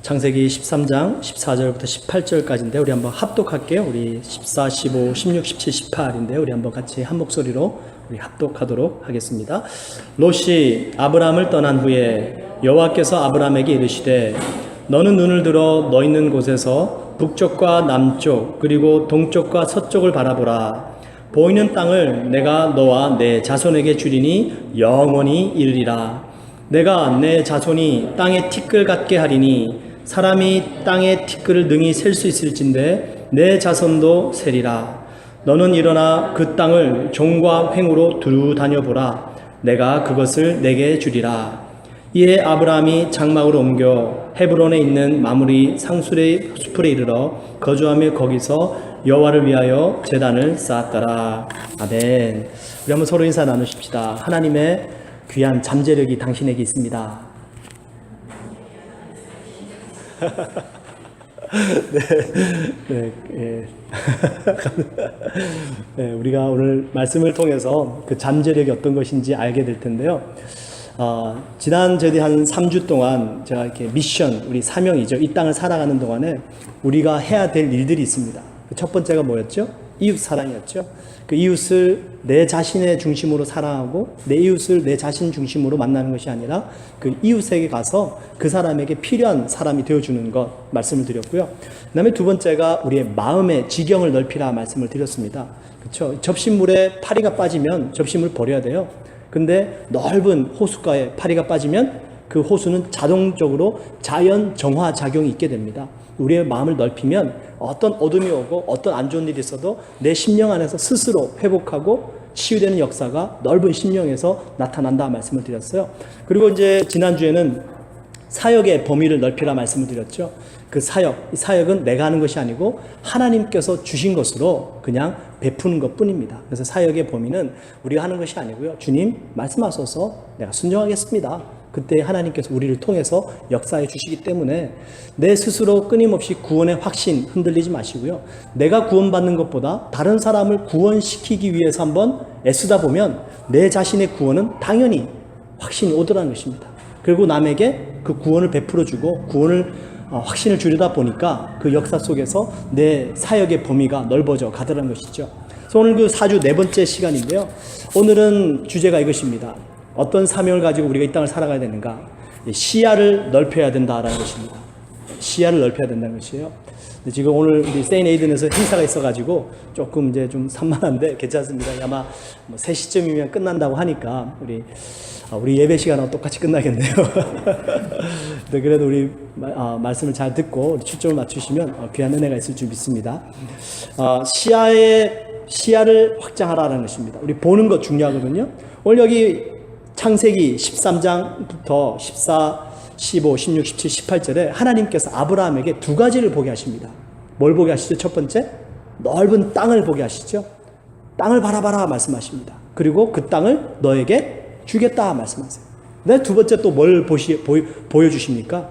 창세기 13장 14절부터 18절까지인데 우리 한번 합독할게요. 우리 14, 15, 16, 17, 18인데 우리 한번 같이 한 목소리로 우리 합독하도록 하겠습니다. 롯이 아브람을 떠난 후에 여호와께서 아브람에게 이르시되 너는 눈을 들어 너 있는 곳에서 북쪽과 남쪽 그리고 동쪽과 서쪽을 바라보라. 보이는 땅을 내가 너와 내 자손에게 주리니 영원히 이르리라. 내가 내 자손이 땅의 티끌 같게 하리니 사람이 땅의 티끌을 능히 셀 수 있을진데 내 자손도 세리라. 너는 일어나 그 땅을 종과 횡으로 두루 다녀보라. 내가 그것을 내게 주리라. 이에 아브라함이 장막으로 옮겨 헤브론에 있는 마므리 상술의 숲에 이르러 거주하며 거기서 여호와를 위하여 제단을 쌓았더라. 아멘. 우리 한번 서로 인사 나누십시다. 하나님의 귀한 잠재력이 당신에게 있습니다. 네, 우리가 오늘 말씀을 통해서 그 잠재력이 어떤 것인지 알게 될 텐데요. 지난 저희 한 3주 동안 제가 이렇게 미션, 우리 사명이죠. 이 땅을 살아가는 동안에 우리가 해야 될 일들이 있습니다. 첫 번째가 뭐였죠? 이웃 사랑이었죠. 그 이웃을 내 자신의 중심으로 사랑하고 내 이웃을 내 자신 중심으로 만나는 것이 아니라 그 이웃에게 가서 그 사람에게 필요한 사람이 되어주는 것 말씀을 드렸고요. 그 다음에 두 번째가 우리의 마음의 지경을 넓히라 말씀을 드렸습니다. 그렇죠? 접시물에 파리가 빠지면 접시물 버려야 돼요. 근데 넓은 호숫가에 파리가 빠지면 그 호수는 자동적으로 자연 정화 작용이 있게 됩니다. 우리의 마음을 넓히면 어떤 어둠이 오고 어떤 안 좋은 일이 있어도 내 심령 안에서 스스로 회복하고 치유되는 역사가 넓은 심령에서 나타난다 말씀을 드렸어요. 그리고 이제 지난주에는 사역의 범위를 넓히라 말씀을 드렸죠. 그 사역, 이 사역은 내가 하는 것이 아니고 하나님께서 주신 것으로 그냥 베푸는 것 뿐입니다. 그래서 사역의 범위는 우리가 하는 것이 아니고요. 주님 말씀하셔서 내가 순종하겠습니다. 그때 하나님께서 우리를 통해서 역사해 주시기 때문에 내 스스로 끊임없이 구원의 확신 흔들리지 마시고요. 내가 구원받는 것보다 다른 사람을 구원시키기 위해서 한번 애쓰다 보면 내 자신의 구원은 당연히 확신이 오더라는 것입니다. 그리고 남에게 그 구원을 베풀어주고 구원을 확신을 주려다 보니까 그 역사 속에서 내 사역의 범위가 넓어져 가더라는 것이죠. 그래서 오늘 그 4주 네 번째 시간인데요. 오늘은 주제가 이것입니다. 어떤 사명을 가지고 우리가 이 땅을 살아가야 되는가? 시야를 넓혀야 된다라는 것입니다. 시야를 넓혀야 된다는 것이에요. 지금 오늘 우리 세인 에이든에서 행사가 있어가지고 조금 이제 좀 산만한데 괜찮습니다. 아마 3시쯤이면 끝난다고 하니까 우리 예배 시간하고 똑같이 끝나겠네요. 네, 그래도 우리 말씀을 잘 듣고 초점을 맞추시면 귀한 은혜가 있을 줄 믿습니다. 시야를 확장하라는 것입니다. 우리 보는 것 중요하거든요. 오늘 여기 창세기 13장부터 14, 15, 16, 17, 18절에 하나님께서 아브라함에게 두 가지를 보게 하십니다. 뭘 보게 하시죠? 첫 번째, 넓은 땅을 보게 하시죠. 땅을 바라봐라 말씀하십니다. 그리고 그 땅을 너에게 주겠다 말씀하세요. 네, 두 번째 또 뭘 보여주십니까?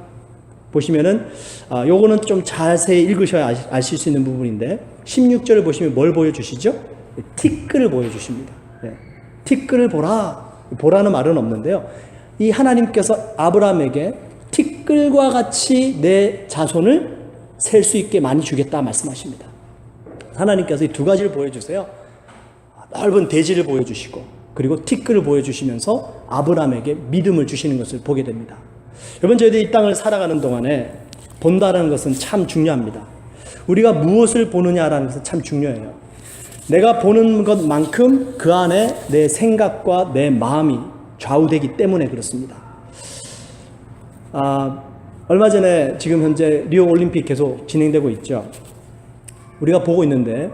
보시면은 요거는 좀 자세히 읽으셔야 아실 수 있는 부분인데 16절을 보시면 뭘 보여주시죠? 티끌을 보여주십니다. 네. 티끌을 보라는 말은 없는데요. 이 하나님께서 아브라함에게 티끌과 같이 내 자손을 셀 수 있게 많이 주겠다 말씀하십니다. 하나님께서 이 두 가지를 보여주세요. 넓은 대지를 보여주시고 그리고 티끌을 보여주시면서 아브라함에게 믿음을 주시는 것을 보게 됩니다. 여러분, 저희들이 이 땅을 살아가는 동안에 본다는 것은 참 중요합니다. 우리가 무엇을 보느냐라는 것은 참 중요해요. 내가 보는 것만큼 그 안에 내 생각과 내 마음이 좌우되기 때문에 그렇습니다. 얼마 전에 지금 현재 리오 올림픽 계속 진행되고 있죠. 우리가 보고 있는데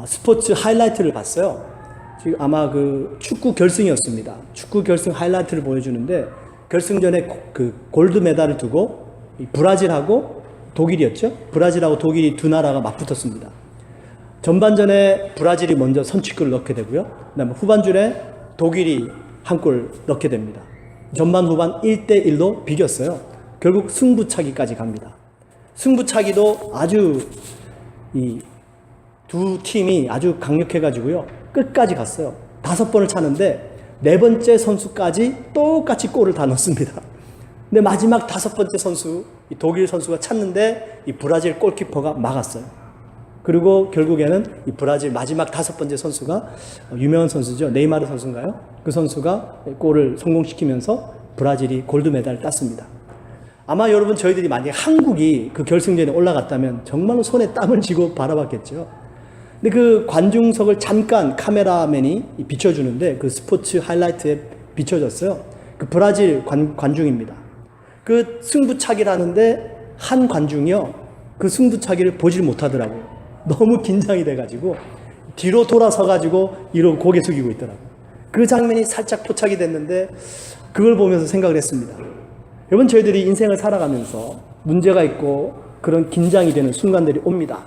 스포츠 하이라이트를 봤어요. 지금 아마 그 축구 결승이었습니다. 축구 결승 하이라이트를 보여주는데 결승전에 그 골드 메달을 두고 브라질하고 독일이었죠. 브라질하고 독일이 두 나라가 맞붙었습니다. 전반전에 브라질이 먼저 선취골을 넣게 되고요. 그다음에 후반전에 독일이 한 골 넣게 됩니다. 전반 후반 1대1로 비겼어요. 결국 승부차기까지 갑니다. 승부차기도 아주 이 두 팀이 아주 강력해가지고요. 끝까지 갔어요. 5번을 차는데 4번째 선수까지 똑같이 골을 다 넣습니다. 근데 마지막 5번째 선수, 이 독일 선수가 찼는데 이 브라질 골키퍼가 막았어요. 그리고 결국에는 이 브라질 마지막 5번째 선수가 유명한 선수죠. 네이마르 선수인가요? 그 선수가 골을 성공시키면서 브라질이 골드메달을 땄습니다. 아마 여러분 저희들이 만약에 한국이 그 결승전에 올라갔다면 정말로 손에 땀을 쥐고 바라봤겠죠. 근데 그 관중석을 잠깐 카메라맨이 비춰주는데 그 스포츠 하이라이트에 비춰졌어요. 그 브라질 관중입니다. 그 승부차기를 하는데 한 관중이요. 그 승부차기를 보질 못하더라고요. 너무 긴장이 돼가지고 뒤로 돌아서가지고 이러고 고개 숙이고 있더라고요. 그 장면이 살짝 포착이 됐는데 그걸 보면서 생각을 했습니다. 여러분 저희들이 인생을 살아가면서 문제가 있고 그런 긴장이 되는 순간들이 옵니다.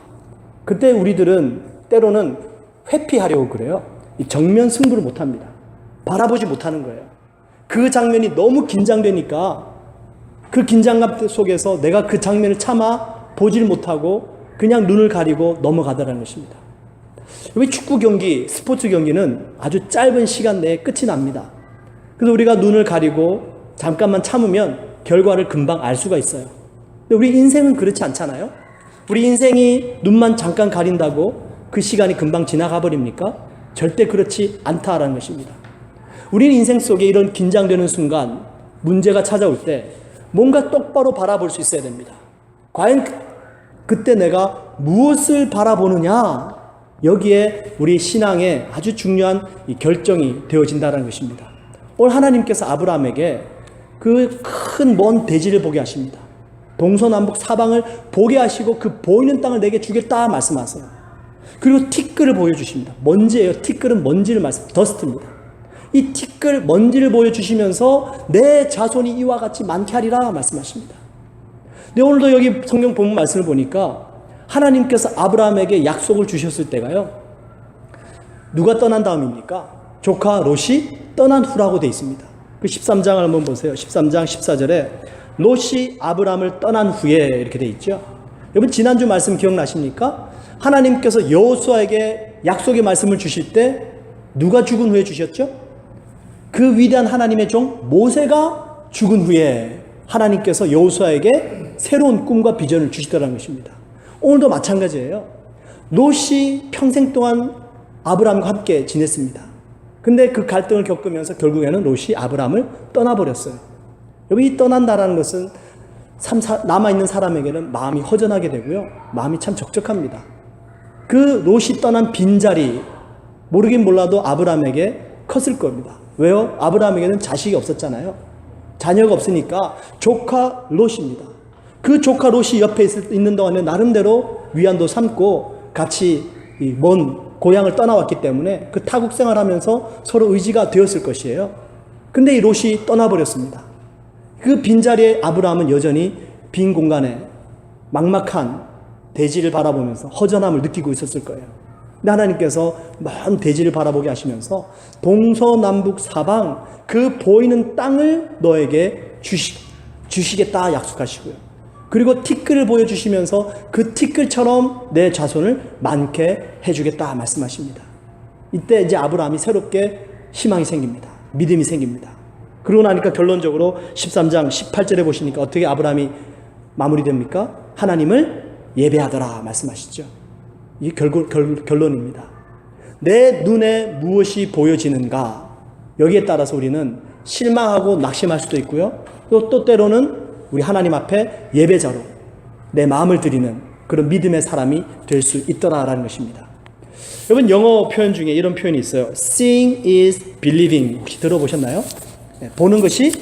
그때 우리들은 때로는 회피하려고 그래요. 정면 승부를 못합니다. 바라보지 못하는 거예요. 그 장면이 너무 긴장되니까 그 긴장감 속에서 내가 그 장면을 참아 보질 못하고 그냥 눈을 가리고 넘어가더라는 것입니다. 여기 축구 경기, 스포츠 경기는 아주 짧은 시간 내에 끝이 납니다. 그래서 우리가 눈을 가리고 잠깐만 참으면 결과를 금방 알 수가 있어요. 근데 우리 인생은 그렇지 않잖아요? 우리 인생이 눈만 잠깐 가린다고 그 시간이 금방 지나가 버립니까? 절대 그렇지 않다라는 것입니다. 우리 인생 속에 이런 긴장되는 순간, 문제가 찾아올 때 뭔가 똑바로 바라볼 수 있어야 됩니다. 과연 그때 내가 무엇을 바라보느냐? 여기에 우리 신앙의 아주 중요한 이 결정이 되어진다는 것입니다. 오늘 하나님께서 아브라함에게 그 큰 먼 대지를 보게 하십니다. 동서남북 사방을 보게 하시고 그 보이는 땅을 내게 주겠다 말씀하세요. 그리고 티끌을 보여주십니다. 먼지예요. 티끌은 먼지를 더스트입니다. 이 티끌 먼지를 보여주시면서 내 자손이 이와 같이 많게 하리라 말씀하십니다. 근데 오늘도 여기 성경 본문 말씀을 보니까 하나님께서 아브라함에게 약속을 주셨을 때가요. 누가 떠난 다음입니까? 조카 롯이 떠난 후라고 되어 있습니다. 그 13장을 한번 보세요. 13장 14절에 롯이 아브라함을 떠난 후에 이렇게 되어 있죠. 여러분 지난주 말씀 기억나십니까? 하나님께서 여호수아에게 약속의 말씀을 주실 때 누가 죽은 후에 주셨죠? 그 위대한 하나님의 종 모세가 죽은 후에 하나님께서 여호수아에게 새로운 꿈과 비전을 주시더라는 것입니다. 오늘도 마찬가지예요. 롯이 평생 동안 아브라함과 함께 지냈습니다. 근데 그 갈등을 겪으면서 결국에는 롯이 아브라함을 떠나버렸어요. 여러분 이 떠난다라는 것은 남아있는 사람에게는 마음이 허전하게 되고요. 마음이 참 적적합니다. 그 롯이 떠난 빈자리 모르긴 몰라도 아브라함에게 컸을 겁니다. 왜요? 아브라함에게는 자식이 없었잖아요. 자녀가 없으니까 조카 롯입니다. 그 조카 롯이 옆에 있는 동안에 나름대로 위안도 삼고 같이 먼 고향을 떠나왔기 때문에 그 타국 생활하면서 서로 의지가 되었을 것이에요. 근데 이 롯이 떠나버렸습니다. 그 빈자리에 아브라함은 여전히 빈 공간에 막막한 대지를 바라보면서 허전함을 느끼고 있었을 거예요. 근데 하나님께서 먼 대지를 바라보게 하시면서 동서남북 사방 그 보이는 땅을 너에게 주시겠다 약속하시고요. 그리고 티끌을 보여주시면서 그 티끌처럼 내 자손을 많게 해주겠다 말씀하십니다. 이때 이제 아브라함이 새롭게 희망이 생깁니다. 믿음이 생깁니다. 그러고 나니까 결론적으로 13장 18절에 보시니까 어떻게 아브라함이 마무리됩니까? 하나님을 예배하더라 말씀하시죠. 이게 결론입니다. 내 눈에 무엇이 보여지는가? 여기에 따라서 우리는 실망하고 낙심할 수도 있고요. 또 때로는 우리 하나님 앞에 예배자로 내 마음을 드리는 그런 믿음의 사람이 될 수 있더라라는 것입니다. 여러분 영어 표현 중에 이런 표현이 있어요. Seeing is believing. 혹시 들어보셨나요? 네, 보는 것이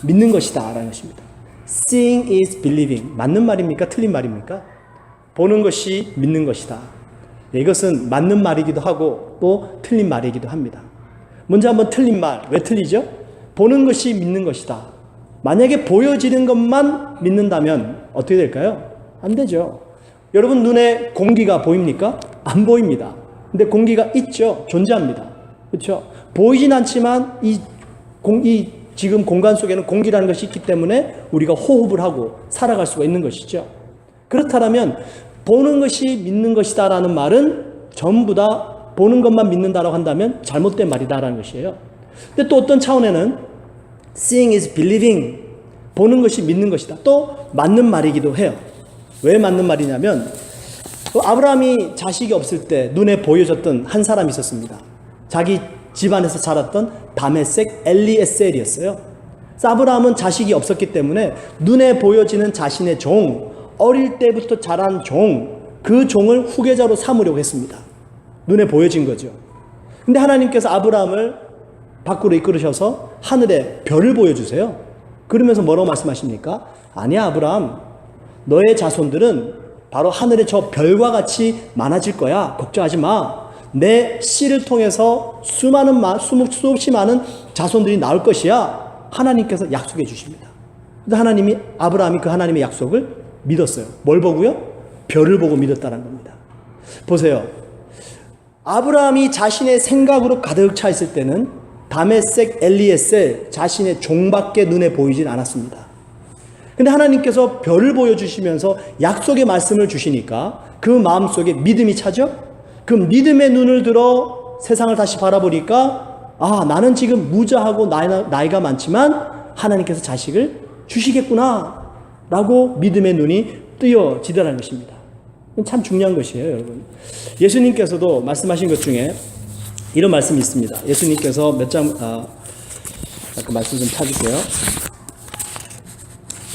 믿는 것이다 라는 것입니다. Seeing is believing. 맞는 말입니까? 틀린 말입니까? 보는 것이 믿는 것이다. 네, 이것은 맞는 말이기도 하고 또 틀린 말이기도 합니다. 먼저 한번 틀린 말. 왜 틀리죠? 보는 것이 믿는 것이다. 만약에 보여지는 것만 믿는다면 어떻게 될까요? 안 되죠. 여러분 눈에 공기가 보입니까? 안 보입니다. 근데 공기가 있죠. 존재합니다. 그렇죠? 보이진 않지만 이 지금 공간 속에는 공기라는 것이 있기 때문에 우리가 호흡을 하고 살아갈 수가 있는 것이죠. 그렇다면 보는 것이 믿는 것이다라는 말은 전부 다 보는 것만 믿는다라고 한다면 잘못된 말이다라는 것이에요. 근데 또 어떤 차원에는 Seeing is believing. 보는 것이 믿는 것이다. 또 맞는 말이기도 해요. 왜 맞는 말이냐면 아브라함이 자식이 없을 때 눈에 보여졌던 한 사람이 있었습니다. 자기 집안에서 자랐던 다메섹 엘리에셀이었어요. 그래서 아브라함은 자식이 없었기 때문에 눈에 보여지는 자신의 종, 어릴 때부터 자란 종, 그 종을 후계자로 삼으려고 했습니다. 눈에 보여진 거죠. 근데 하나님께서 아브라함을 밖으로 이끌으셔서 하늘에 별을 보여주세요. 그러면서 뭐라고 말씀하십니까? 아니야, 아브라함. 너의 자손들은 바로 하늘의 저 별과 같이 많아질 거야. 걱정하지 마. 내 씨를 통해서 수없이 많은 자손들이 나올 것이야. 하나님께서 약속해 주십니다. 그래서 아브라함이 그 하나님의 약속을 믿었어요. 뭘 보고요? 별을 보고 믿었다는 겁니다. 보세요. 아브라함이 자신의 생각으로 가득 차 있을 때는 다메섹 엘리에셀 자신의 종밖에 눈에 보이진 않았습니다. 근데 하나님께서 별을 보여주시면서 약속의 말씀을 주시니까 그 마음속에 믿음이 차죠? 그 믿음의 눈을 들어 세상을 다시 바라보니까 나는 지금 무자하고 나이가 많지만 하나님께서 자식을 주시겠구나 라고 믿음의 눈이 뜨여지더라는 것입니다. 참 중요한 것이에요, 여러분. 예수님께서도 말씀하신 것 중에 이런 말씀이 있습니다. 예수님께서 그 말씀 좀 찾을게요.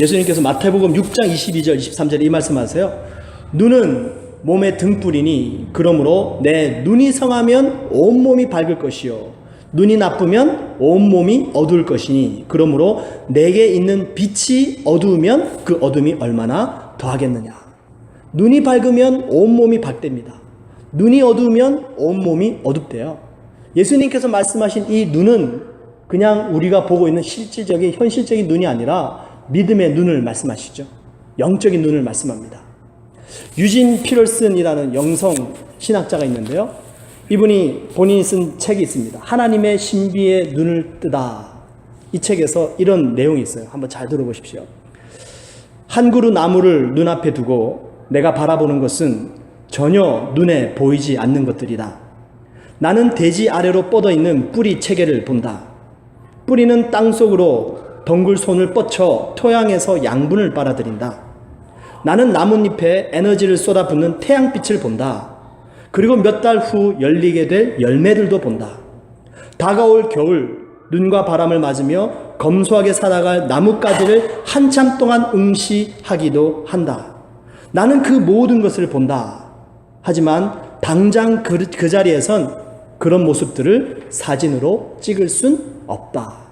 예수님께서 마태복음 6장 22절 23절에 이 말씀하세요. 눈은 몸의 등불이니 그러므로 내 눈이 성하면 온몸이 밝을 것이요 눈이 나쁘면 온몸이 어두울 것이니 그러므로 내게 있는 빛이 어두우면 그 어둠이 얼마나 더하겠느냐. 눈이 밝으면 온몸이 밝답니다. 눈이 어두우면 온몸이 어둡대요. 예수님께서 말씀하신 이 눈은 그냥 우리가 보고 있는 실질적인 현실적인 눈이 아니라 믿음의 눈을 말씀하시죠. 영적인 눈을 말씀합니다. 유진 피럴슨이라는 영성 신학자가 있는데요. 이분이 본인이 쓴 책이 있습니다. 하나님의 신비의 눈을 뜨다. 이 책에서 이런 내용이 있어요. 한번 잘 들어보십시오. 한 그루 나무를 눈앞에 두고 내가 바라보는 것은 전혀 눈에 보이지 않는 것들이다. 나는 대지 아래로 뻗어있는 뿌리 체계를 본다. 뿌리는 땅속으로 덩굴 손을 뻗쳐 토양에서 양분을 빨아들인다. 나는 나뭇잎에 에너지를 쏟아붓는 태양빛을 본다. 그리고 몇 달 후 열리게 될 열매들도 본다. 다가올 겨울 눈과 바람을 맞으며 검소하게 살아갈 나뭇가지를 한참 동안 응시하기도 한다. 나는 그 모든 것을 본다. 하지만 당장 그 자리에선 그런 모습들을 사진으로 찍을 순 없다.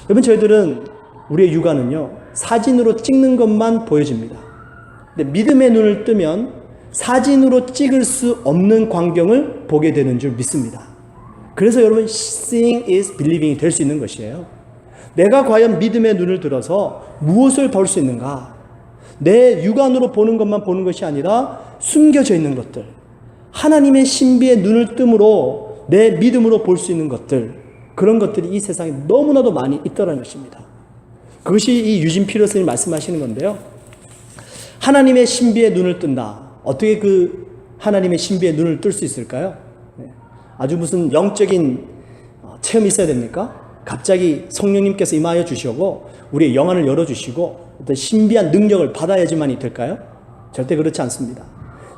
여러분, 저희들은 우리의 육안은요 사진으로 찍는 것만 보여집니다. 근데 믿음의 눈을 뜨면 사진으로 찍을 수 없는 광경을 보게 되는 줄 믿습니다. 그래서 여러분, seeing is believing이 될 수 있는 것이에요. 내가 과연 믿음의 눈을 들어서 무엇을 볼 수 있는가? 내 육안으로 보는 것만 보는 것이 아니라 숨겨져 있는 것들, 하나님의 신비의 눈을 뜸으로 내 믿음으로 볼 수 있는 것들, 그런 것들이 이 세상에 너무나도 많이 있더라는 것입니다. 그것이 이 유진 피러슨이 말씀하시는 건데요. 하나님의 신비의 눈을 뜬다. 어떻게 그 하나님의 신비의 눈을 뜰 수 있을까요? 아주 무슨 영적인 체험이 있어야 됩니까? 갑자기 성령님께서 임하여 주시고 우리의 영안을 열어주시고 어떤 신비한 능력을 받아야지만이 될까요? 절대 그렇지 않습니다.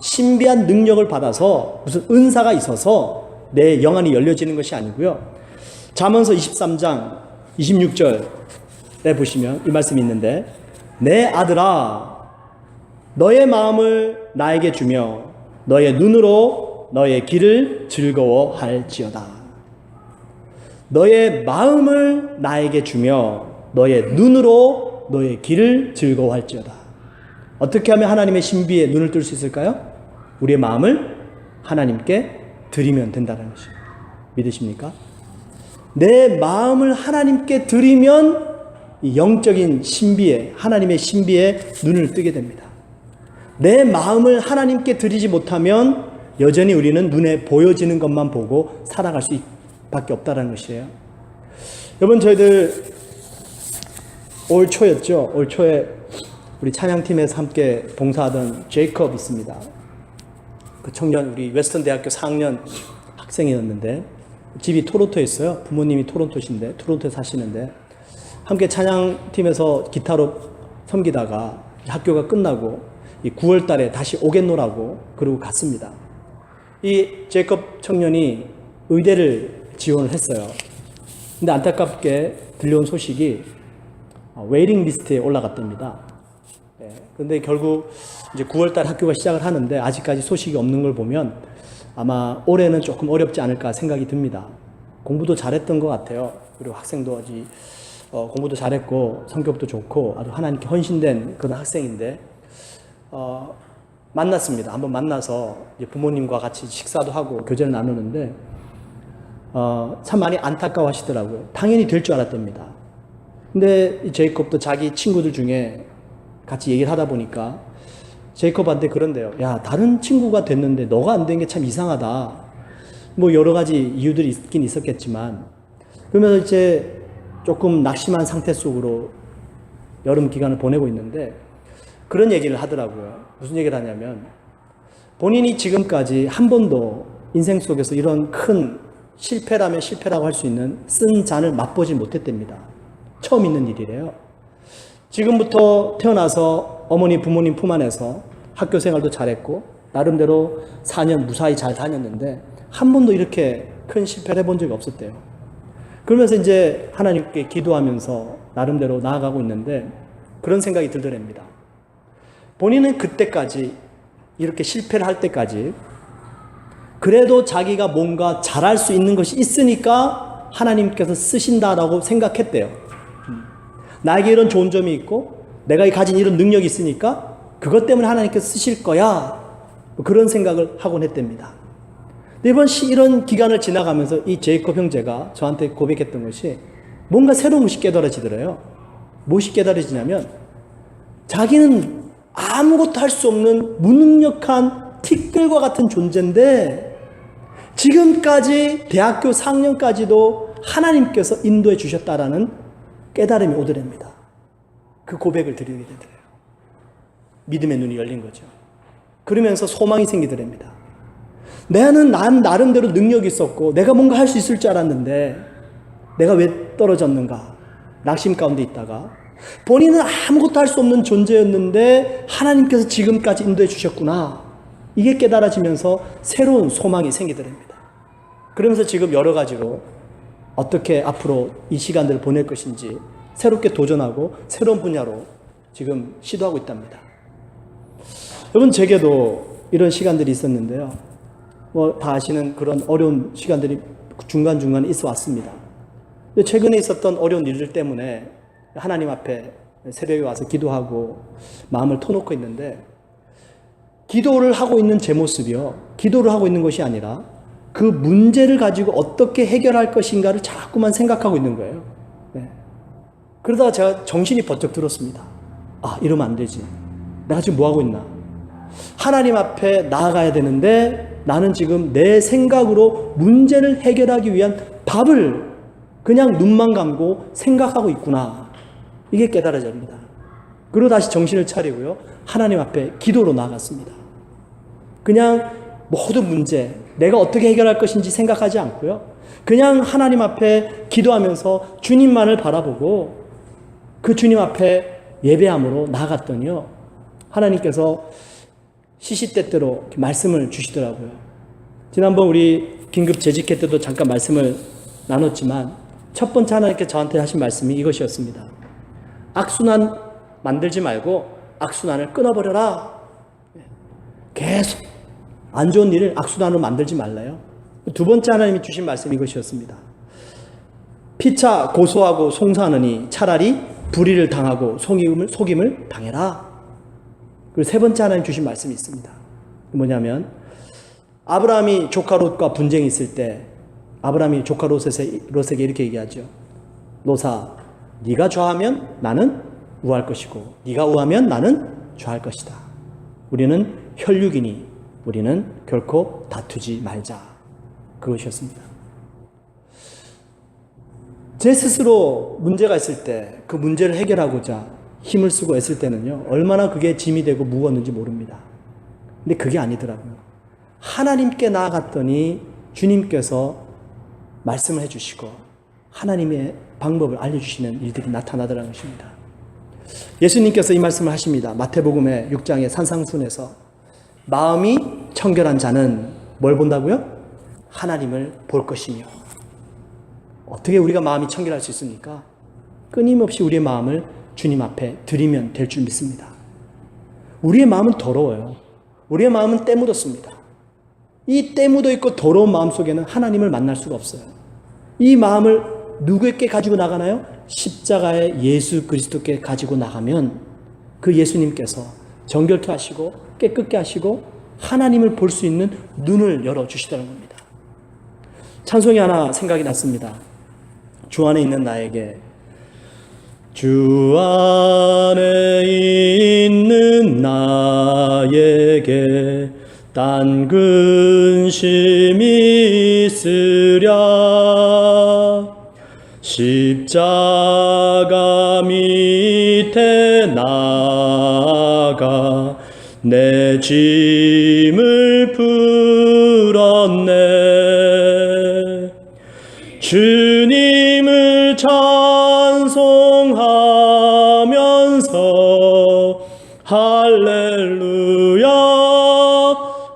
신비한 능력을 받아서 무슨 은사가 있어서 내 영안이 열려지는 것이 아니고요. 잠언서 23장 26절에 보시면 이 말씀이 있는데, 내 아들아 너의 마음을 나에게 주며 너의 눈으로 너의 길을 즐거워할지어다. 너의 마음을 나에게 주며 너의 눈으로 너의 길을 즐거워할지어다. 어떻게 하면 하나님의 신비에 눈을 뜰 수 있을까요? 우리의 마음을 하나님께 드리면 된다는 것이에요. 믿으십니까? 내 마음을 하나님께 드리면 이 영적인 신비에, 하나님의 신비에 눈을 뜨게 됩니다. 내 마음을 하나님께 드리지 못하면 여전히 우리는 눈에 보여지는 것만 보고 살아갈 수밖에 없다는 것이에요. 여러분, 저희들 올 초였죠. 올 초에 우리 찬양팀에서 함께 봉사하던 제이콥 있습니다. 그 청년, 우리 웨스턴 대학교 4학년 학생이었는데 집이 토론토에 있어요. 부모님이 토론토에 사시는데 함께 찬양팀에서 기타로 섬기다가 학교가 끝나고 9월 달에 다시 오겠노라고 그러고 갔습니다. 이 제이콥 청년이 의대를 지원을 했어요. 근데 안타깝게 들려온 소식이 웨이팅 리스트에 올라갔답니다. 근데 결국 이제 9월 달 학교가 시작을 하는데 아직까지 소식이 없는 걸 보면 아마 올해는 조금 어렵지 않을까 생각이 듭니다. 공부도 잘했던 것 같아요. 그리고 학생도 아직 공부도 잘했고 성격도 좋고 아주 하나님께 헌신된 그런 학생인데 만났습니다. 한번 만나서 이제 부모님과 같이 식사도 하고 교제를 나누는데 참 많이 안타까워하시더라고요. 당연히 될 줄 알았답니다. 근데 이 제이콥도 자기 친구들 중에 같이 얘기를 하다 보니까 제이콥한테 그런데요. 야, 다른 친구가 됐는데 너가 안 된 게 참 이상하다. 뭐 여러 가지 이유들이 있긴 있었겠지만 그러면서 이제 조금 낙심한 상태 속으로 여름 기간을 보내고 있는데 그런 얘기를 하더라고요. 무슨 얘기를 하냐면 본인이 지금까지 한 번도 인생 속에서 이런 큰 실패라면 실패라고 할 수 있는 쓴 잔을 맛보지 못했답니다. 처음 있는 일이래요. 지금부터 태어나서 어머니 부모님 품 안에서 학교 생활도 잘했고 나름대로 4년 무사히 잘 다녔는데 한 번도 이렇게 큰 실패를 해본 적이 없었대요. 그러면서 이제 하나님께 기도하면서 나름대로 나아가고 있는데 그런 생각이 들더랍니다. 본인은 그때까지 이렇게 실패를 할 때까지 그래도 자기가 뭔가 잘할 수 있는 것이 있으니까 하나님께서 쓰신다라고 생각했대요. 나에게 이런 좋은 점이 있고 내가 가진 이런 능력이 있으니까 그것 때문에 하나님께서 쓰실 거야. 그런 생각을 하곤 했답니다. 이번 이런 기간을 지나가면서 이 제이콥 형제가 저한테 고백했던 것이 뭔가 새로운 것이 깨달아지더래요. 무엇이 깨달아지냐면 자기는 아무것도 할 수 없는 무능력한 티끌과 같은 존재인데 지금까지 대학교 4학년까지도 하나님께서 인도해 주셨다라는 깨달음이 오더랍니다. 그 고백을 드리게 되더래요. 믿음의 눈이 열린 거죠. 그러면서 소망이 생기더랍니다. 난 나름대로 능력이 있었고 내가 뭔가 할 수 있을 줄 알았는데 내가 왜 떨어졌는가 낙심 가운데 있다가 본인은 아무것도 할 수 없는 존재였는데 하나님께서 지금까지 인도해 주셨구나. 이게 깨달아지면서 새로운 소망이 생기더랍니다. 그러면서 지금 여러 가지로 어떻게 앞으로 이 시간들을 보낼 것인지 새롭게 도전하고 새로운 분야로 지금 시도하고 있답니다. 여러분 제게도 이런 시간들이 있었는데요. 뭐 다 아시는 그런 어려운 시간들이 중간중간에 있어 왔습니다. 최근에 있었던 어려운 일들 때문에 하나님 앞에 새벽에 와서 기도하고 마음을 터놓고 있는데 기도를 하고 있는 제 모습이요. 기도를 하고 있는 것이 아니라 그 문제를 가지고 어떻게 해결할 것인가를 자꾸만 생각하고 있는 거예요. 네. 그러다가 제가 정신이 번쩍 들었습니다. 아, 이러면 안 되지. 내가 지금 뭐 하고 있나? 하나님 앞에 나아가야 되는데 나는 지금 내 생각으로 문제를 해결하기 위한 답을 그냥 눈만 감고 생각하고 있구나. 이게 깨달아집니다. 그리고 다시 정신을 차리고요. 하나님 앞에 기도로 나아갔습니다. 그냥 모든 문제, 내가 어떻게 해결할 것인지 생각하지 않고요. 그냥 하나님 앞에 기도하면서 주님만을 바라보고 그 주님 앞에 예배함으로 나아갔더니요. 하나님께서 시시때때로 말씀을 주시더라고요. 지난번 우리 긴급 재직회 때도 잠깐 말씀을 나눴지만 첫 번째 하나님께서 저한테 하신 말씀이 이것이었습니다. 악순환 만들지 말고 악순환을 끊어버려라. 계속 안 좋은 일을 악순환으로 만들지 말라요. 두 번째 하나님이 주신 말씀이 이것이었습니다. 피차 고소하고 송사하느니 차라리 불의를 당하고 속임을 당해라. 그리고 세 번째 하나님 주신 말씀이 있습니다. 뭐냐면 아브라함이 조카 롯과 분쟁이 있을 때 아브라함이 조카 롯에게 이렇게 얘기하죠. 롯아, 네가 좌하면 나는 우할 것이고 네가 우하면 나는 좌할 것이다. 우리는 혈육이니 우리는 결코 다투지 말자. 그것이었습니다. 제 스스로 문제가 있을 때 그 문제를 해결하고자 힘을 쓰고 애쓸 때는요, 얼마나 그게 짐이 되고 무거웠는지 모릅니다. 근데 그게 아니더라고요. 하나님께 나아갔더니 주님께서 말씀을 해주시고 하나님의 방법을 알려주시는 일들이 나타나더라는 것입니다. 예수님께서 이 말씀을 하십니다. 마태복음의 6장의 산상순에서 마음이 청결한 자는 뭘 본다고요? 하나님을 볼 것이며. 어떻게 우리가 마음이 청결할 수 있습니까? 끊임없이 우리의 마음을 주님 앞에 드리면 될 줄 믿습니다. 우리의 마음은 더러워요. 우리의 마음은 때 묻었습니다. 이 때 묻어 있고 더러운 마음 속에는 하나님을 만날 수가 없어요. 이 마음을 누구에게 가지고 나가나요? 십자가의 예수 그리스도께 가지고 나가면 그 예수님께서 정결케 하시고 깨끗게 하시고 하나님을 볼 수 있는 눈을 열어주시다는 겁니다. 찬송이 하나 생각이 났습니다. 주 안에 있는 나에게, 주 안에 있는 나에게 딴 근심이 있으랴. 십자가 밑에 나아가 내 짐을 풀었네. 주님을 찬송하면서 할렐루야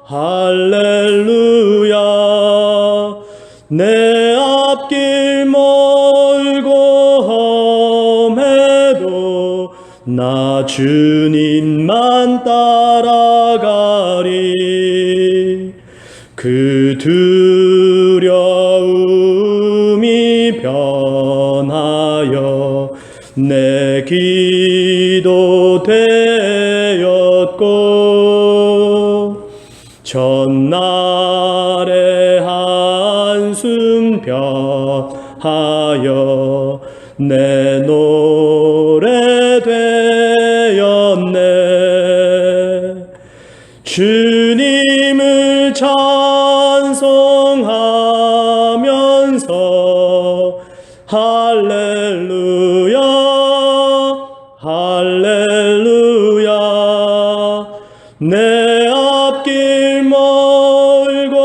할렐루야. 내 앞길 멀고 험해도 나 주님만 따라가리. 그 두려움이 변하여 내 기도 되었고, 전날의 한숨 변하여 내 노래 되었네. 주님을 찬송하면서 할렐루야 할렐루야. 내 앞길 멀고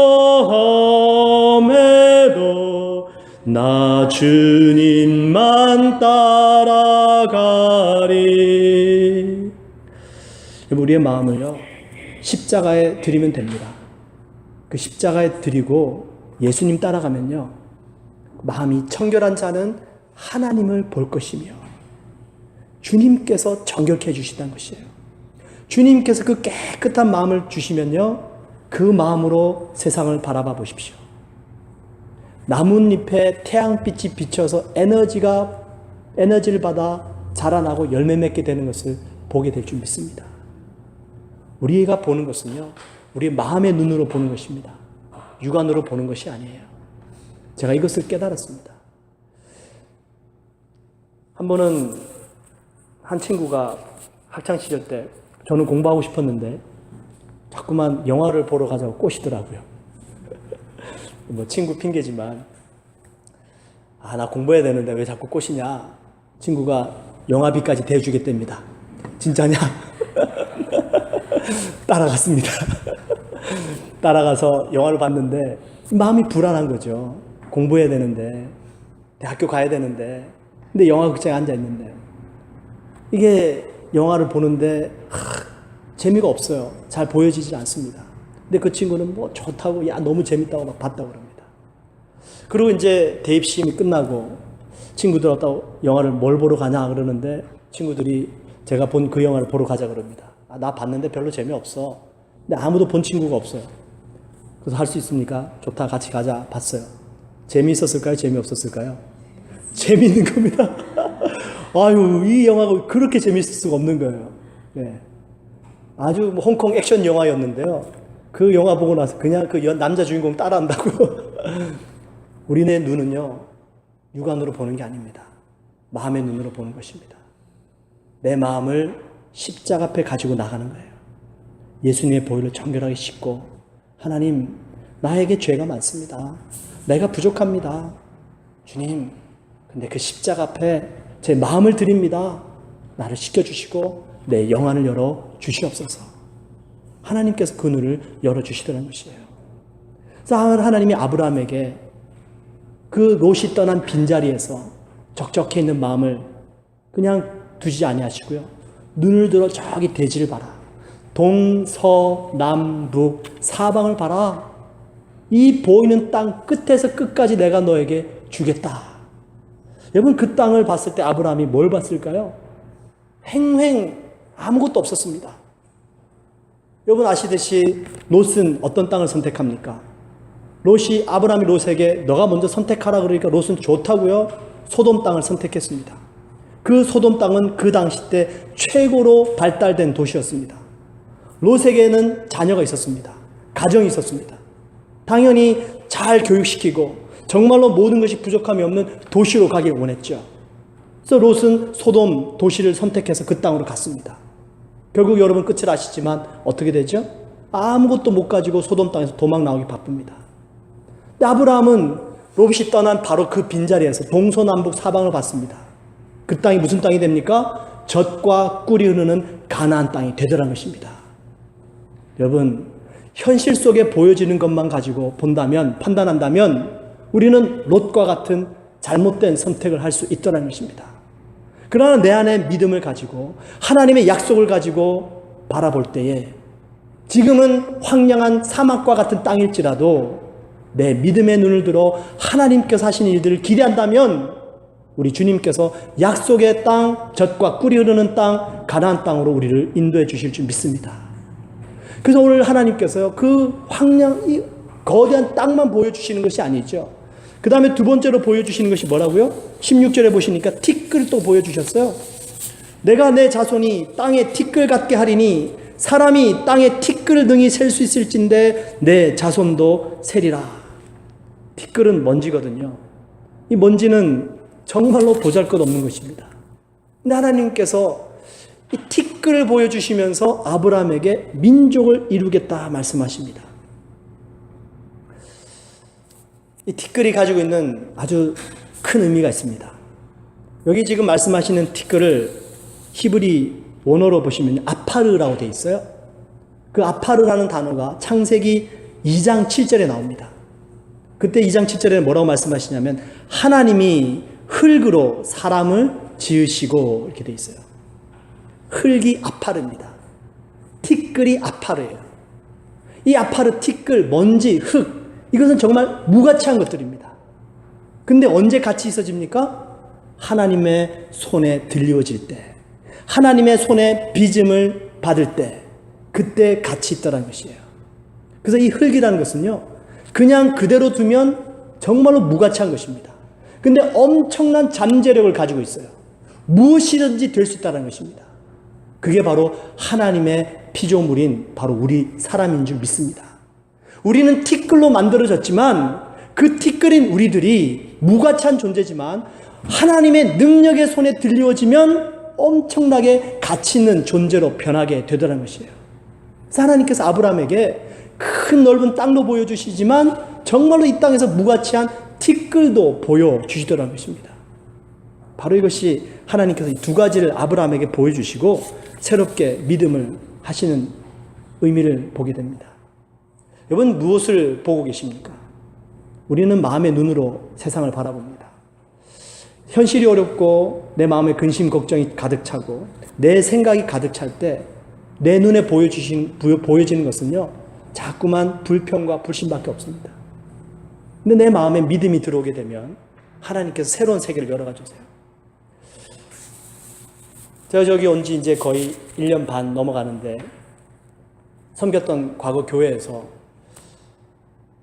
험해도 나 주님만 따라가리. 우리의 마음을요, 십자가에 드리면 됩니다. 그 십자가에 드리고 예수님 따라가면요, 마음이 청결한 자는 하나님을 볼 것이며 주님께서 정결케 해주신다는 것이에요. 주님께서 그 깨끗한 마음을 주시면요, 그 마음으로 세상을 바라봐 보십시오. 나뭇잎에 태양빛이 비쳐서 에너지를 받아 자라나고 열매 맺게 되는 것을 보게 될 줄 믿습니다. 우리가 보는 것은요, 우리의 마음의 눈으로 보는 것입니다. 육안으로 보는 것이 아니에요. 제가 이것을 깨달았습니다. 한 번은 한 친구가 학창시절 때 저는 공부하고 싶었는데 자꾸만 영화를 보러 가자고 꼬시더라고요. 뭐 친구 핑계지만, 나 공부해야 되는데 왜 자꾸 꼬시냐. 친구가 영화비까지 대주겠답니다. 진짜냐? 따라갔습니다. 따라가서 영화를 봤는데 마음이 불안한 거죠. 공부해야 되는데, 대학교 가야 되는데, 근데 영화극장에 앉아 있는데 이게 영화를 보는데 재미가 없어요. 잘 보여지지 않습니다. 근데 그 친구는 뭐 좋다고, 야 너무 재밌다고 막 봤다고 그럽니다. 그리고 이제 대입 시험이 끝나고 친구들하고 영화를 뭘 보러 가냐 그러는데 친구들이 제가 본 그 영화를 보러 가자 그럽니다. 나 봤는데 별로 재미없어. 근데 아무도 본 친구가 없어요. 그래서 할 수 있습니까? 좋다, 같이 가자. 봤어요. 재미있었을까요? 재미없었을까요? 재미있는 겁니다. 아유, 이 영화가 그렇게 재미있을 수가 없는 거예요. 네. 아주 홍콩 액션 영화였는데요. 그 영화 보고 나서 그냥 그 남자 주인공 따라한다고. 우리네 눈은요, 육안으로 보는 게 아닙니다. 마음의 눈으로 보는 것입니다. 내 마음을 십자가 앞에 가지고 나가는 거예요. 예수님의 보혈을 정결하게 씻고, 하나님, 나에게 죄가 많습니다. 내가 부족합니다. 주님, 근데 그 십자가 앞에 제 마음을 드립니다. 나를 씻겨주시고 내 영안을 열어 주시옵소서. 하나님께서 그 눈을 열어주시더라는 것이에요. 그래서 하나님이 아브라함에게 그 롯이 떠난 빈자리에서 적적해 있는 마음을 그냥 두지 아니하시고요. 눈을 들어 저기 대지를 봐라. 동서남북 사방을 봐라. 이 보이는 땅 끝에서 끝까지 내가 너에게 주겠다. 여러분, 그 땅을 봤을 때 아브라함이 뭘 봤을까요? 횡횡 아무것도 없었습니다. 여러분 아시듯이 롯은 어떤 땅을 선택합니까? 아브라함이 롯에게 너가 먼저 선택하라 그러니까 롯은 좋다고요. 소돔 땅을 선택했습니다. 그 소돔 땅은 그 당시 때 최고로 발달된 도시였습니다. 롯에게는 자녀가 있었습니다. 가정이 있었습니다. 당연히 잘 교육시키고 정말로 모든 것이 부족함이 없는 도시로 가길 원했죠. 그래서 롯은 소돔 도시를 선택해서 그 땅으로 갔습니다. 결국 여러분 끝을 아시지만 어떻게 되죠? 아무것도 못 가지고 소돔 땅에서 도망 나오기 바쁩니다. 근데 아브라함은 롯이 떠난 바로 그 빈자리에서 동서남북 사방을 봤습니다. 그 땅이 무슨 땅이 됩니까? 젖과 꿀이 흐르는 가나안 땅이 되더라는 것입니다. 여러분, 현실 속에 보여지는 것만 가지고 본다면, 판단한다면 우리는 롯과 같은 잘못된 선택을 할 수 있더라는 것입니다. 그러나 내 안에 믿음을 가지고 하나님의 약속을 가지고 바라볼 때에 지금은 황량한 사막과 같은 땅일지라도 내 믿음의 눈을 들어 하나님께서 하신 일들을 기대한다면 우리 주님께서 약속의 땅, 젖과 꿀이 흐르는 땅, 가나안 땅으로 우리를 인도해 주실 줄 믿습니다. 그래서 오늘 하나님께서요, 그 이 거대한 땅만 보여주시는 것이 아니죠. 그 다음에 두 번째로 보여주시는 것이 뭐라고요? 16절에 보시니까 티끌을 또 보여주셨어요. 내가 내 자손이 땅에 티끌 같게 하리니 사람이 땅에 티끌 등이 셀 수 있을진데 내 자손도 세리라. 티끌은 먼지거든요. 이 먼지는 정말로 보잘것없는 것입니다. 근데 하나님께서 이 티끌을 보여주시면서 아브라함에게 민족을 이루겠다 말씀하십니다. 이 티끌이 가지고 있는 아주 큰 의미가 있습니다. 여기 지금 말씀하시는 티끌을 히브리 원어로 보시면 아파르라고 되어 있어요. 그 아파르라는 단어가 창세기 2장 7절에 나옵니다. 그때 2장 7절에 뭐라고 말씀하시냐면 하나님이 흙으로 사람을 지으시고 이렇게 되어 있어요. 흙이 아파르입니다. 티끌이 아파르예요. 이 아파르, 티끌, 먼지, 흙, 이것은 정말 무가치한 것들입니다. 근데 언제 같이 있어집니까? 하나님의 손에 들리워질 때, 하나님의 손에 빚음을 받을 때, 그때 같이 있더라는 것이에요. 그래서 이 흙이라는 것은요, 그냥 그대로 두면 정말로 무가치한 것입니다. 근데 엄청난 잠재력을 가지고 있어요. 무엇이든지 될 수 있다는 것입니다. 그게 바로 하나님의 피조물인 바로 우리 사람인 줄 믿습니다. 우리는 티끌로 만들어졌지만 그 티끌인 우리들이 무가치한 존재지만 하나님의 능력의 손에 들리워지면 엄청나게 가치 있는 존재로 변하게 되더라는 것이에요. 그래서 하나님께서 아브라함에게 큰 넓은 땅도 보여주시지만 정말로 이 땅에서 무가치한 티끌도 보여주시더라는 것입니다. 바로 이것이 하나님께서 이 두 가지를 아브라함에게 보여주시고 새롭게 믿음을 하시는 의미를 보게 됩니다. 여러분, 무엇을 보고 계십니까? 우리는 마음의 눈으로 세상을 바라봅니다. 현실이 어렵고 내 마음에 근심 걱정이 가득 차고 내 생각이 가득 찰 때 내 눈에 보여지는 것은요, 자꾸만 불평과 불신밖에 없습니다. 근데 내 마음에 믿음이 들어오게 되면 하나님께서 새로운 세계를 열어가 주세요. 제가 저기 온 지 이제 거의 1년 반 넘어가는데 섬겼던 과거 교회에서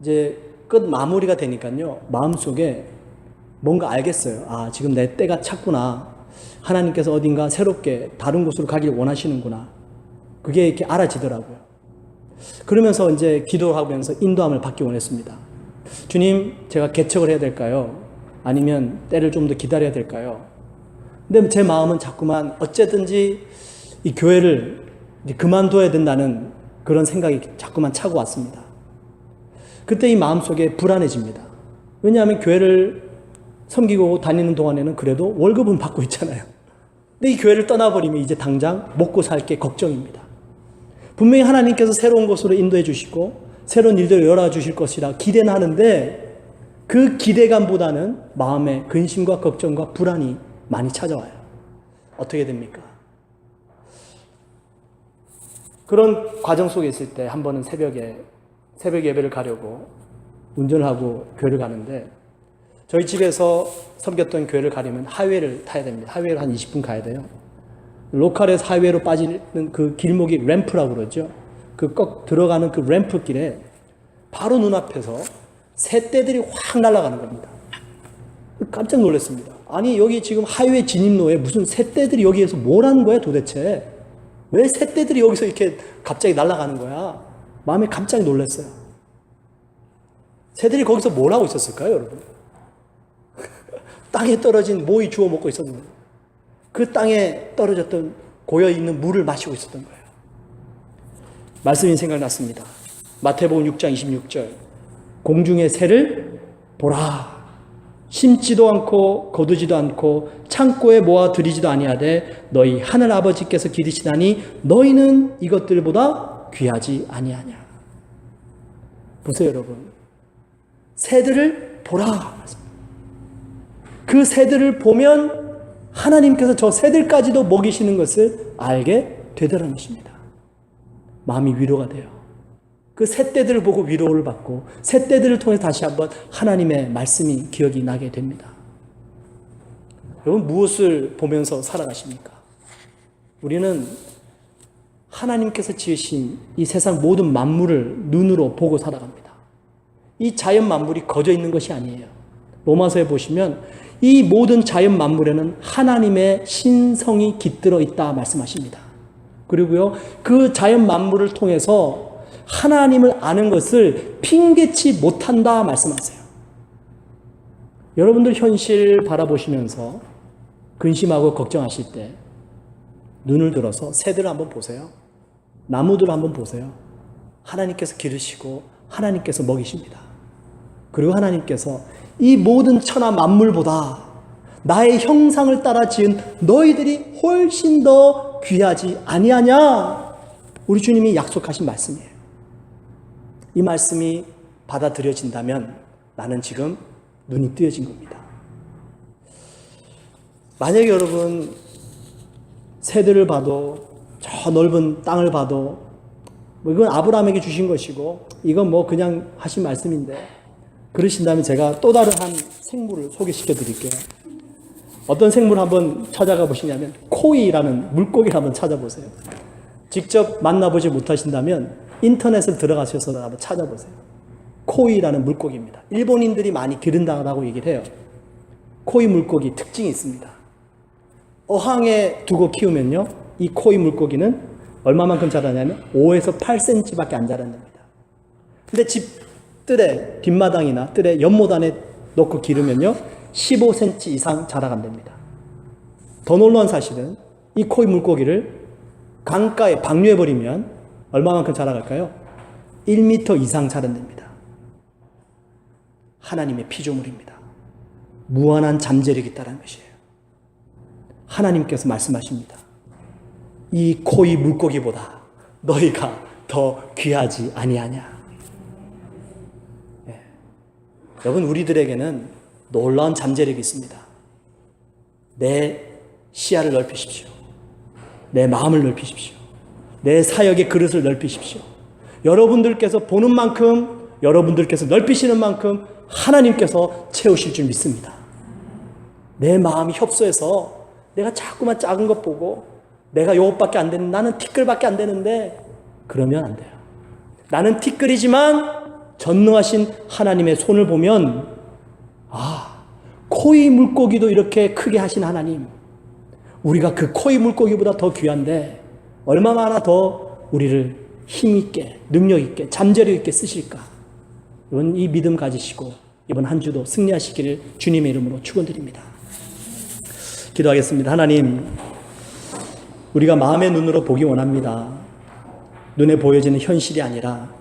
이제 끝 마무리가 되니까요, 마음속에 뭔가 알겠어요. 아, 지금 내 때가 찼구나. 하나님께서 어딘가 새롭게 다른 곳으로 가길 원하시는구나. 그게 이렇게 알아지더라고요. 그러면서 이제 기도하면서 인도함을 받기 원했습니다. 주님, 제가 개척을 해야 될까요? 아니면 때를 좀 더 기다려야 될까요? 근데 제 마음은 자꾸만 어쨌든지 이 교회를 이제 그만둬야 된다는 그런 생각이 자꾸만 차고 왔습니다. 그때 이 마음속에 불안해집니다. 왜냐하면 교회를 섬기고 다니는 동안에는 그래도 월급은 받고 있잖아요. 근데 이 교회를 떠나버리면 이제 당장 먹고 살 게 걱정입니다. 분명히 하나님께서 새로운 곳으로 인도해 주시고 새로운 일들을 열어주실 것이라 기대는 하는데 그 기대감보다는 마음에 근심과 걱정과 불안이 많이 찾아와요. 어떻게 됩니까? 그런 과정 속에 있을 때 한 번은 새벽 예배를 가려고 운전을 하고 교회를 가는데, 저희 집에서 섬겼던 교회를 가려면 하이웨이를 타야 됩니다. 하이웨이를 한 20분 가야 돼요. 로컬에서 하이웨이로 빠지는 그 길목이 램프라고 그러죠. 그 꼭 들어가는 그 램프 길에 바로 눈앞에서 새떼들이 확 날아가는 겁니다. 깜짝 놀랐습니다. 아니, 여기 지금 하이웨이 진입로에 무슨 새떼들이 여기에서 뭘 하는 거야 도대체? 왜 새떼들이 여기서 이렇게 갑자기 날아가는 거야? 마음에 깜짝 놀랐어요. 새들이 거기서 뭘 하고 있었을까요, 여러분? 땅에 떨어진 모이 주워 먹고 있었는데, 그 땅에 떨어졌던 고여있는 물을 마시고 있었던 거예요. 말씀이 생각났습니다. 마태복음 6장 26절. 공중의 새를 보라. 심지도 않고 거두지도 않고 창고에 모아 들이지도 아니하되 너희 하늘 아버지께서 기르시나니 너희는 이것들보다 귀하지 아니하냐. 보세요, 여러분. 새들을 보라. 그 새들을 보면 하나님께서 저 새들까지도 먹이시는 것을 알게 되더라는 것입니다. 마음이 위로가 돼요. 그 새떼들을 보고 위로를 받고 새떼들을 통해 다시 한번 하나님의 말씀이 기억이 나게 됩니다. 여러분, 무엇을 보면서 살아가십니까? 우리는 하나님께서 지으신 이 세상 모든 만물을 눈으로 보고 살아갑니다. 이 자연 만물이 거저 있는 것이 아니에요. 로마서에 보시면 이 모든 자연 만물에는 하나님의 신성이 깃들어 있다 말씀하십니다. 그리고요, 그 자연 만물을 통해서 하나님을 아는 것을 핑계치 못한다 말씀하세요. 여러분들 현실 바라보시면서 근심하고 걱정하실 때 눈을 들어서 새들을 한번 보세요. 나무들을 한번 보세요. 하나님께서 기르시고 하나님께서 먹이십니다. 그리고 하나님께서 이 모든 천하 만물보다 나의 형상을 따라 지은 너희들이 훨씬 더 귀하지 아니하냐? 우리 주님이 약속하신 말씀이에요. 이 말씀이 받아들여진다면 나는 지금 눈이 뜨여진 겁니다. 만약에 여러분 새들을 봐도 저 넓은 땅을 봐도 이건 아브라함에게 주신 것이고 이건 그냥 하신 말씀인데, 그러신다면 제가 또 다른 한 생물을 소개시켜 드릴게요. 어떤 생물을 한번 찾아가 보시냐면 코이라는 물고기를 한번 찾아보세요. 직접 만나보지 못하신다면 인터넷을 들어가셔서 한번 찾아보세요. 코이라는 물고기입니다. 일본인들이 많이 기른다고 얘기를 해요. 코이 물고기 특징이 있습니다. 어항에 두고 키우면요, 이 코이 물고기는 얼마만큼 자라냐면 5에서 8cm밖에 안 자란답니다. 근데 집 뜰에, 뒷마당이나 뜰에 연못안에 놓고 기르면요 15cm 이상 자라간답니다. 더 놀라운 사실은 이 코이 물고기를 강가에 방류해버리면 얼마만큼 자라갈까요? 1m 이상 자란답니다. 하나님의 피조물입니다. 무한한 잠재력이 있다는 것이에요. 하나님께서 말씀하십니다. 이 코이 물고기보다 너희가 더 귀하지 아니하냐. 여러분, 우리들에게는 놀라운 잠재력이 있습니다. 내 시야를 넓히십시오. 내 마음을 넓히십시오. 내 사역의 그릇을 넓히십시오. 여러분들께서 보는 만큼, 여러분들께서 넓히시는 만큼 하나님께서 채우실 줄 믿습니다. 내 마음이 협소해서 내가 자꾸만 작은 것 보고 내가 요것밖에 안 되는, 나는 티끌밖에 안 되는데, 그러면 안 돼요. 나는 티끌이지만 전능하신 하나님의 손을 보면 코이 물고기도 이렇게 크게 하신 하나님, 우리가 그 코이 물고기보다 더 귀한데 얼마나 더 우리를 힘있게 능력있게 잠재력있게 쓰실까. 이번 이 믿음 가지시고 이번 한 주도 승리하시기를 주님의 이름으로 축원드립니다. 기도하겠습니다. 하나님, 우리가 마음의 눈으로 보기 원합니다. 눈에 보여지는 현실이 아니라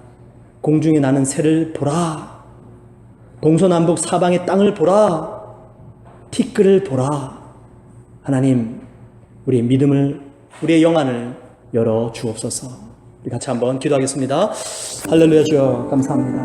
공중에 나는 새를 보라, 동서남북 사방의 땅을 보라, 티끌을 보라. 하나님, 우리의 믿음을, 우리의 영안을 열어 주옵소서. 우리 같이 한번 기도하겠습니다. 할렐루야. 주여 감사합니다.